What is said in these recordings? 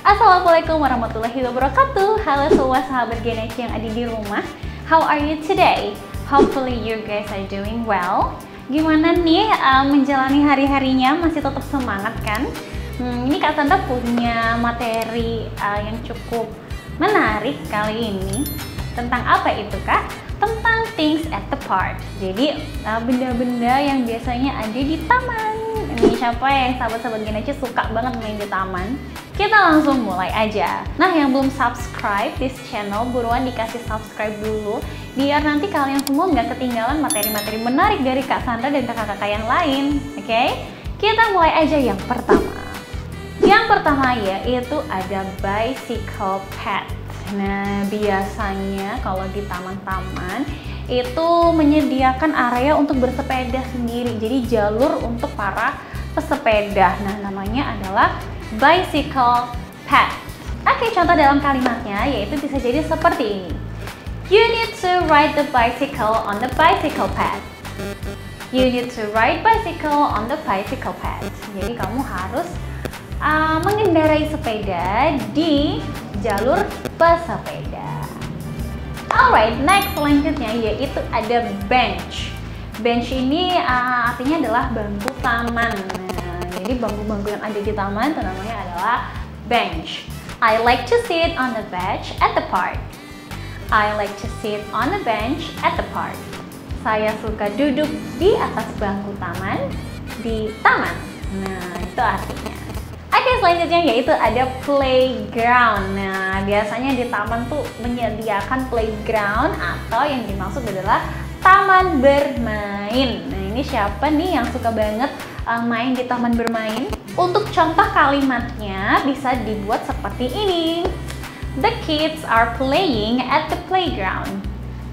Assalamualaikum warahmatullahi wabarakatuh. Halo semua sahabat Genechi yang ada di rumah. How are you today? Hopefully you guys are doing well. Gimana nih menjalani hari-harinya? Masih tetap semangat kan? Ini Kak Sandra punya materi yang cukup menarik kali ini. Tentang apa itu Kak? Tentang things at the park. Jadi benda-benda yang biasanya ada di taman. Ini siapa yang sahabat-sahabat Genechi suka banget main di taman? Kita langsung mulai aja. Nah, yang belum subscribe this channel, buruan dikasih subscribe dulu biar nanti kalian semua nggak ketinggalan materi-materi menarik dari Kak Sandra dan kakak-kakak yang lain. Oke? Kita mulai aja yang pertama. Yang pertama yaitu ada bicycle path. Nah, biasanya kalau di taman-taman itu menyediakan area untuk bersepeda sendiri. Jadi jalur untuk para pesepeda. Nah, namanya adalah bicycle path. Oke, contoh dalam kalimatnya yaitu bisa jadi seperti ini. You need to ride the bicycle on the bicycle path. You need to ride bicycle on the bicycle path. Jadi kamu harus mengendarai sepeda di jalur pesepeda. Alright, next selanjutnya yaitu ada bench. Bench ini artinya adalah bangku taman. Jadi bangku-bangku yang ada di taman itu namanya adalah bench. I like to sit on the bench at the park. I like to sit on the bench at the park. Saya suka duduk di atas bangku taman di taman. Nah, itu artinya. Oke, selanjutnya yaitu ada playground. Nah, biasanya di taman tuh menyediakan playground atau yang dimaksud adalah taman bermain. Nah, ini siapa nih yang suka banget main di taman bermain? Untuk contoh kalimatnya bisa dibuat seperti ini. The kids are playing at the playground.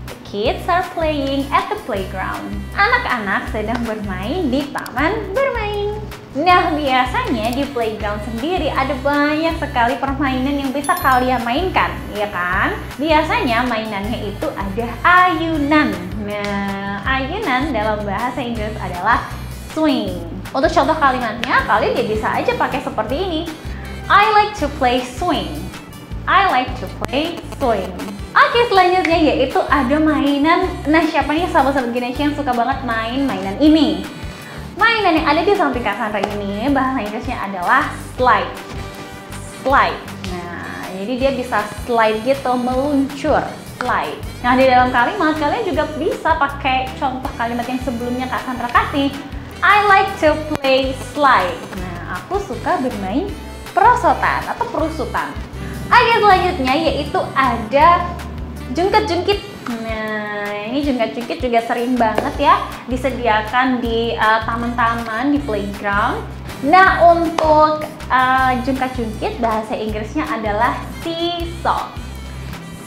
The kids are playing at the playground. Anak-anak sedang bermain di taman bermain. Nah, biasanya di playground sendiri ada banyak sekali permainan yang bisa kalian mainkan, ya kan? Biasanya mainannya itu ada ayunan. Nah, ayunan dalam bahasa Inggris adalah swing. Untuk contoh kalimatnya, kalian bisa aja pakai seperti ini. I like to play swing. I like to play swing. Oke, selanjutnya yaitu ada mainan. Nah, siapa nih sahabat-sahabat Genechi yang suka banget main mainan ini? Mainan yang ada di samping Kak Sandra ini bahasa Inggrisnya adalah slide. Slide. Nah, jadi dia bisa slide gitu, meluncur. Slide. Nah, di dalam kalimat kalian juga bisa pakai contoh kalimat yang sebelumnya Kak Sandra kasih. I like to play slide. Nah, aku suka bermain perosotan atau perusutan. Oke, selanjutnya yaitu ada jungkit-jungkit. Nah, ini jungkit-jungkit juga sering banget ya disediakan di taman-taman, di playground. Nah, untuk jungkit-jungkit bahasa Inggrisnya adalah seesaw.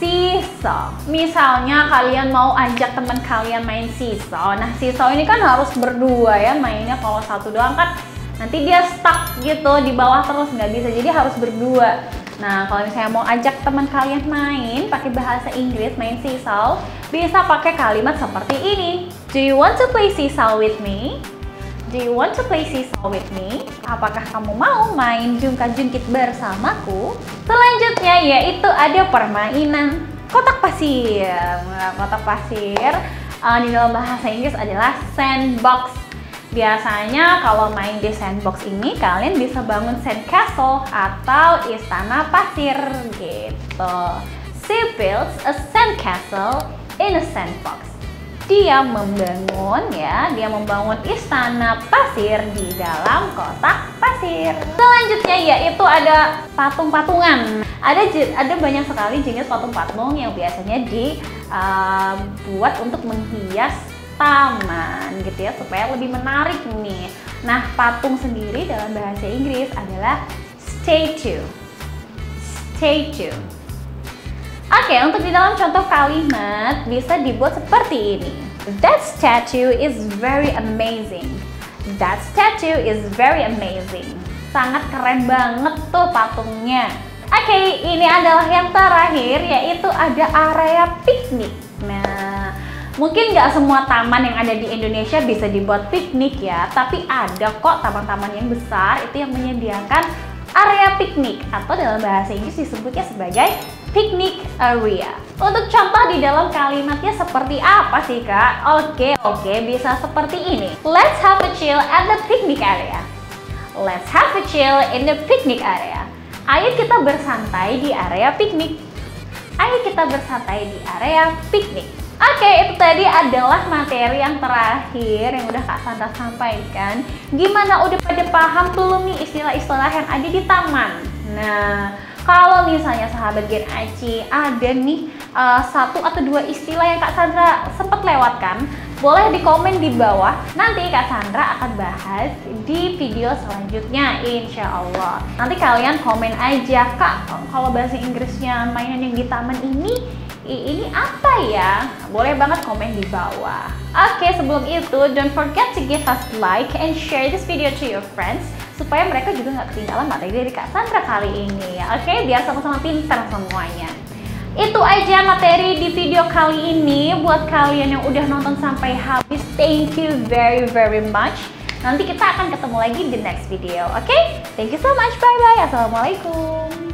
Seesaw. Misalnya kalian mau ajak teman kalian main seesaw. Nah, seesaw ini kan harus berdua ya mainnya. Kalau satu doang kan nanti dia stuck gitu di bawah terus, nggak bisa. Jadi harus berdua. Nah, kalau misalnya mau ajak teman kalian main pakai bahasa Inggris, main seesaw, bisa pakai kalimat seperti ini. Do you want to play seesaw with me? Do you want to play seesaw with me? Apakah kamu mau main jungkat-jungkit bersamaku? Selanjutnya yaitu ada permainan kotak pasir. Nah, kotak pasir di dalam bahasa Inggris adalah sandbox. Biasanya kalau main di sandbox ini kalian bisa bangun sandcastle atau istana pasir gitu. She builds a sandcastle in a sandbox. Dia membangun istana pasir di dalam kotak pasir. Selanjutnya yaitu ada patung-patungan. Ada banyak sekali jenis patung-patung yang biasanya dibuat untuk menghias taman gitu ya, supaya lebih menarik nih. Nah, patung sendiri dalam bahasa Inggris adalah statue. Statue. Oke, untuk di dalam contoh kalimat bisa dibuat seperti ini. That statue is very amazing. That statue is very amazing. Sangat keren banget tuh patungnya. Oke, ini adalah yang terakhir yaitu ada area piknik. Nah, mungkin nggak semua taman yang ada di Indonesia bisa dibuat piknik ya, tapi ada kok taman-taman yang besar itu yang menyediakan area piknik, atau dalam bahasa Inggris disebutnya sebagai picnic area. Untuk contoh di dalam kalimatnya seperti apa sih Kak? Oke, bisa seperti ini. Let's have a chill at the picnic area. Let's have a chill in the picnic area. Ayo kita bersantai di area piknik. Ayo kita bersantai di area piknik. Oke, itu tadi adalah materi yang terakhir yang udah Kak Sandra sampaikan. Gimana, udah pada paham belum nih istilah-istilah yang ada di taman? Nah, kalau misalnya sahabat Gen Aci ada nih satu atau dua istilah yang Kak Sandra sempat lewatkan, boleh di komen di bawah. Nanti Kak Sandra akan bahas di video selanjutnya, insya Allah. Nanti kalian komen aja, Kak, kalau bahasa Inggrisnya mainan yang di taman ini apa ya? Boleh banget komen di bawah. Oke, sebelum itu, don't forget to give us like and share this video to your friends, supaya mereka juga nggak ketinggalan materi dari Kak Sandra kali ini. Oke, biar sama-sama pintar semuanya. Itu aja materi di video kali ini. Buat kalian yang udah nonton sampai habis, thank you very much. Nanti kita akan ketemu lagi di next video, oke? Thank you so much, bye-bye. Assalamualaikum.